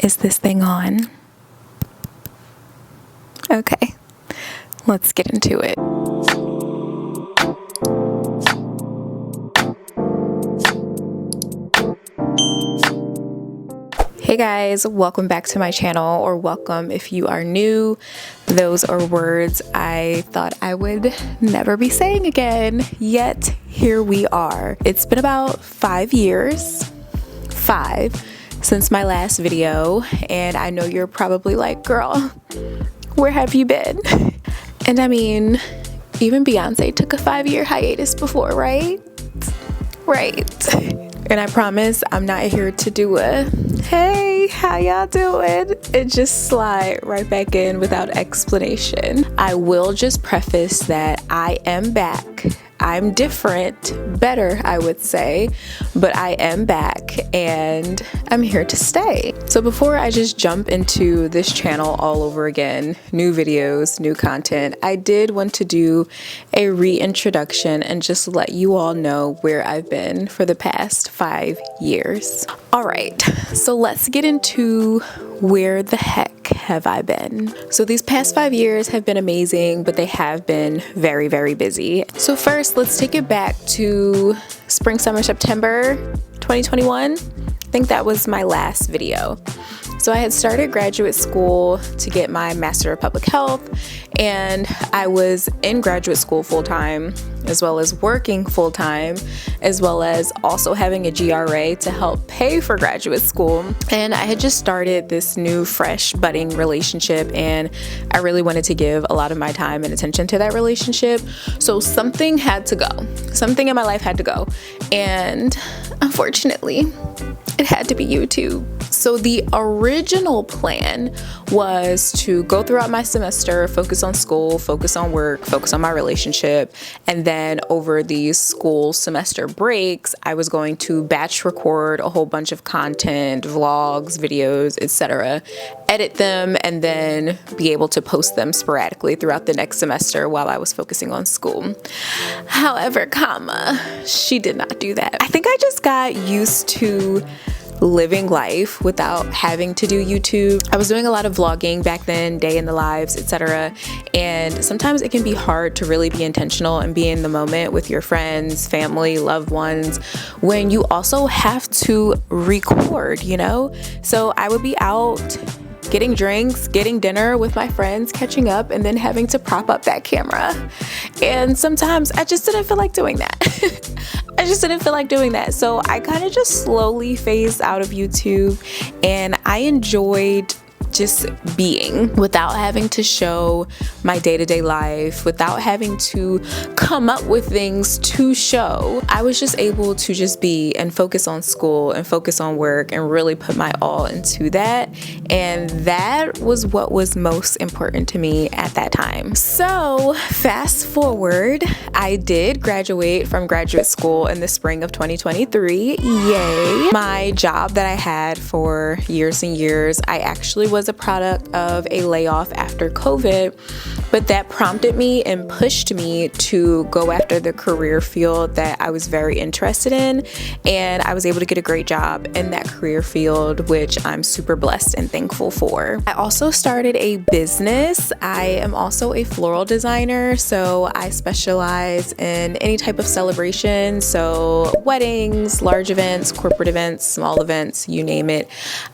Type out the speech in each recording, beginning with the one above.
Is this thing on? Okay, let's get into it. Hey guys, welcome back to my channel, or welcome if you are new. Those are words I thought I would never be saying again, yet here we are. It's been about 5 years, since my last video, and I know you're probably like, girl, where have you been? And I mean, even Beyonce took a 5-year hiatus before, right? Right. And I promise I'm not here to do a, hey, how y'all doing? And just slide right back in without explanation. I will just preface that I am back. I'm different, better, I would say, but I am back and I'm here to stay. So before I just jump into this channel all over again, new videos, new content, I did want to do a reintroduction and just let you all know where I've been for the past 5 years. All right, so let's get into where the heck have I been? So these past 5 years have been amazing, but they have been very, very busy. So first, let's take it back to spring, summer, September 2021. I think that was my last video. So I had started graduate school to get my Master of Public Health, and I was in graduate school full-time, as well as working full-time, as well as also having a GRA to help pay for graduate school. And I had just started this new, fresh, budding relationship, and I really wanted to give a lot of my time and attention to that relationship. So something had to go. Something in my life had to go. And unfortunately, it had to be YouTube. So the original plan was to go throughout my semester, focus on school, focus on work, focus on my relationship, and then over these school semester breaks, I was going to batch record a whole bunch of content, vlogs, videos, etc., edit them, and then be able to post them sporadically throughout the next semester while I was focusing on school. However, she did not do that. I think I just got used to living life without having to do YouTube. I was doing a lot of vlogging back then, day in the lives, etc. And sometimes it can be hard to really be intentional and be in the moment with your friends, family, loved ones, when you also have to record, you know? So I would be out getting drinks, getting dinner with my friends, catching up, and then having to prop up that camera. And sometimes I just didn't feel like doing that. I just didn't feel like doing that. So I kind of just slowly phased out of YouTube, and I enjoyed just being without having to show my day-to-day life, without having to come up with things to show. I was just able to just be and focus on school and focus on work and really put my all into that. And that was what was most important to me at that time. So fast forward, I did graduate from graduate school in the spring of 2023. Yay! My job that I had for years and years, I actually was a product of a layoff after COVID, but that prompted me and pushed me to go after the career field that I was very interested in, and I was able to get a great job in that career field, which I'm super blessed and thankful for. I also started a business. I am also a floral designer, so I specialize in any type of celebration, so weddings, large events, corporate events, small events, you name it.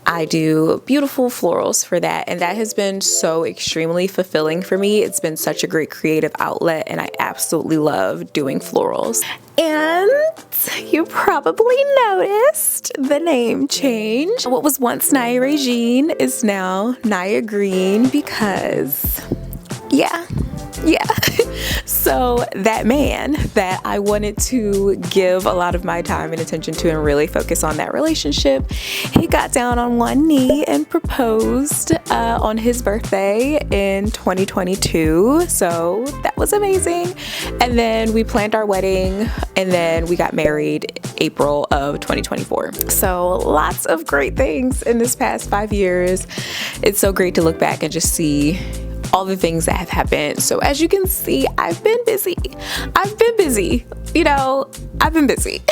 I do beautiful florals for that, and that has been so extremely fulfilling for me. It's been such a great creative outlet, and I absolutely love doing florals. And you probably noticed the name change. What was once Naya Regine is now Naya Green, because yeah. So that man that I wanted to give a lot of my time and attention to and really focus on that relationship, he got down on one knee and proposed on his birthday in 2022. So that was amazing. And then we planned our wedding, and then we got married April of 2024. So lots of great things in this past 5 years. It's so great to look back and just see all the things that have happened. So as you can see, I've been busy. You know, I've been busy.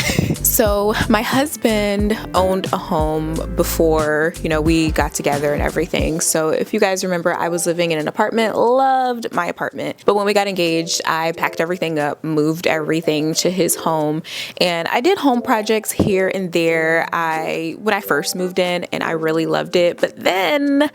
So my husband owned a home before, you know, we got together and everything. So if you guys remember, I was living in an apartment, loved my apartment. But when we got engaged, I packed everything up, moved everything to his home. And I did home projects here and there when I first moved in, and I really loved it. But then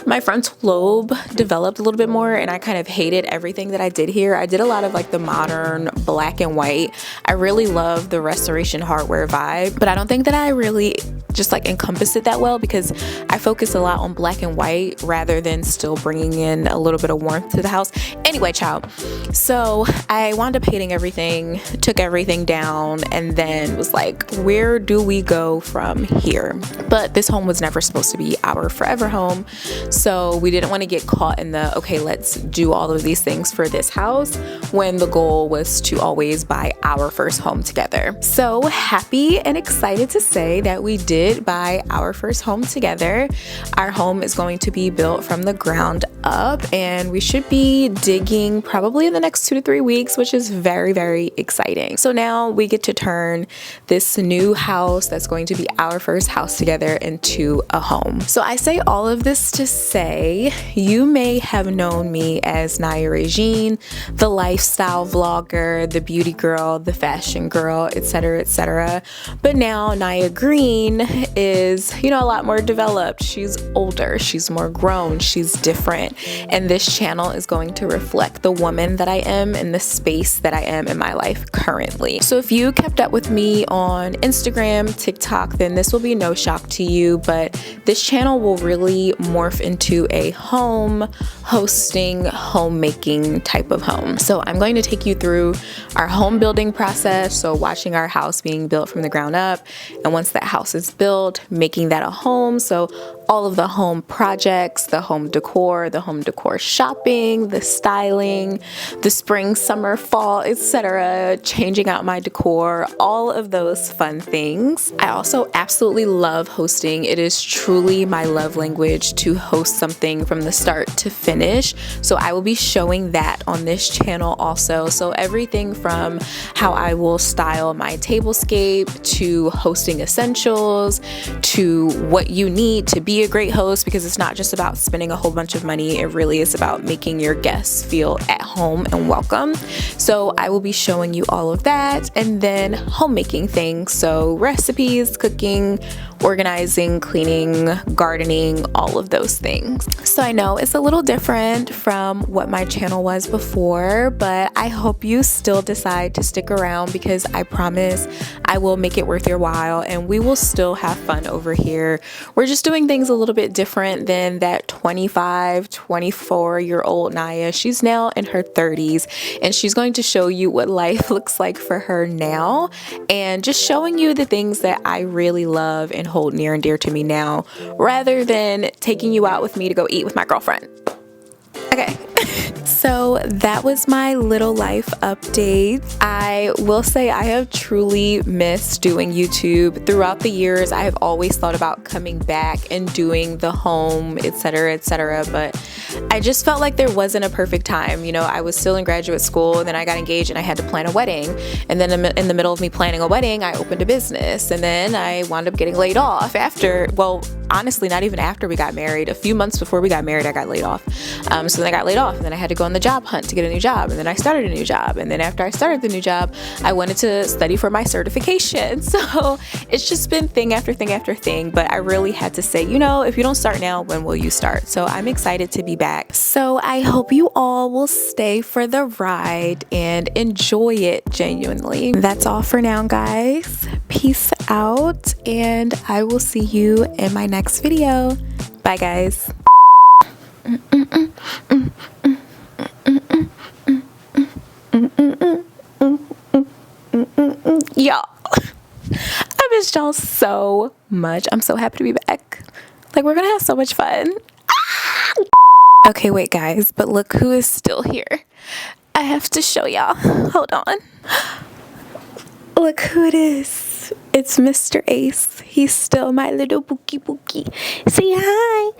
my frontal lobe developed a little bit more, and I kind of hated everything that I did here. I did a lot of like the modern black and white. I really love the restoration hardware vibe, but I don't think that I really just like encompass it that well, because I focus a lot on black and white rather than still bringing in a little bit of warmth to the house. Anyway, child, so I wound up hating everything, took everything down, and then was like, where do we go from here? But this home was never supposed to be our forever home, so we didn't want to get caught in the, okay, let's do all of these things for this house, when the goal was to always buy our first home together. So happy and excited to say that we did buy our first home together. Our home is going to be built from the ground up, and we should be digging probably in the next 2 to 3 weeks, which is very, very exciting. So now we get to turn this new house that's going to be our first house together into a home. So I say all of this to say, you may have known me as Naya Regine, the lifestyle vlogger, the beauty girl, the fashion girl, etc., etc. But now Naya Green is, you know, a lot more developed. She's older, she's more grown, she's different, and this channel is going to reflect the woman that I am in the space that I am in my life currently. So if you kept up with me on Instagram, TikTok, then this will be no shock to you, but this channel will really morph into a home hosting, homemaking type of home. So I'm going to take you through our home building process, so watching our house being built from the ground up, and once that house is built, making that a home. So all of the home projects, the home decor shopping, the styling, the spring, summer, fall, etc., changing out my decor, all of those fun things. I also absolutely love hosting. It is truly my love language to host something from the start to finish. So I will be showing that on this channel also. So everything from how I will style my tablescape, to hosting essentials, to what you need to be a great host, because it's not just about spending a whole bunch of money. It really is about making your guests feel at home and welcome. So I will be showing you all of that, and then homemaking things, so recipes, cooking, organizing, cleaning, gardening, all of those things. So I know it's a little different from what my channel was before, but I hope you still decide to stick around, because I promise I will make it worth your while, and we will still have fun over here. We're just doing things a little bit different than that 25, 24-year-old Naya. She's now in her 30s, and she's going to show you what life looks like for her now, and just showing you the things that I really love and hold near and dear to me now, rather than taking you out with me to go eat with my girlfriend. Okay. So that was my little life update. I will say I have truly missed doing YouTube. Throughout the years, I have always thought about coming back and doing the home, etc., etc., but I just felt like there wasn't a perfect time. You know, I was still in graduate school, and then I got engaged and I had to plan a wedding. And then in the middle of me planning a wedding, I opened a business, and then I wound up getting laid off after, well, honestly, not even after we got married. A few months before we got married, I got laid off. So then I got laid off, and then I had to go on the job hunt to get a new job, and then I started a new job, and then after I started the new job, I wanted to study for my certification. So it's just been thing after thing after thing, but I really had to say, you know, if you don't start now, when will you start? So I'm excited to be back. So I hope you all will stay for the ride and enjoy it genuinely. That's all for now, guys. Peace out, and I will see you in my next video. Bye, guys. Y'all, I missed y'all so much. I'm so happy to be back. Like, we're gonna have so much fun. Okay, wait, guys, but look who is still here. I have to show y'all. Hold on. Look who it is. It's Mr. Ace. He's still my little bookie. Say hi.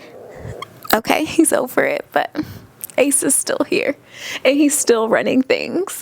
Okay, he's over it, but Ace is still here and he's still running things.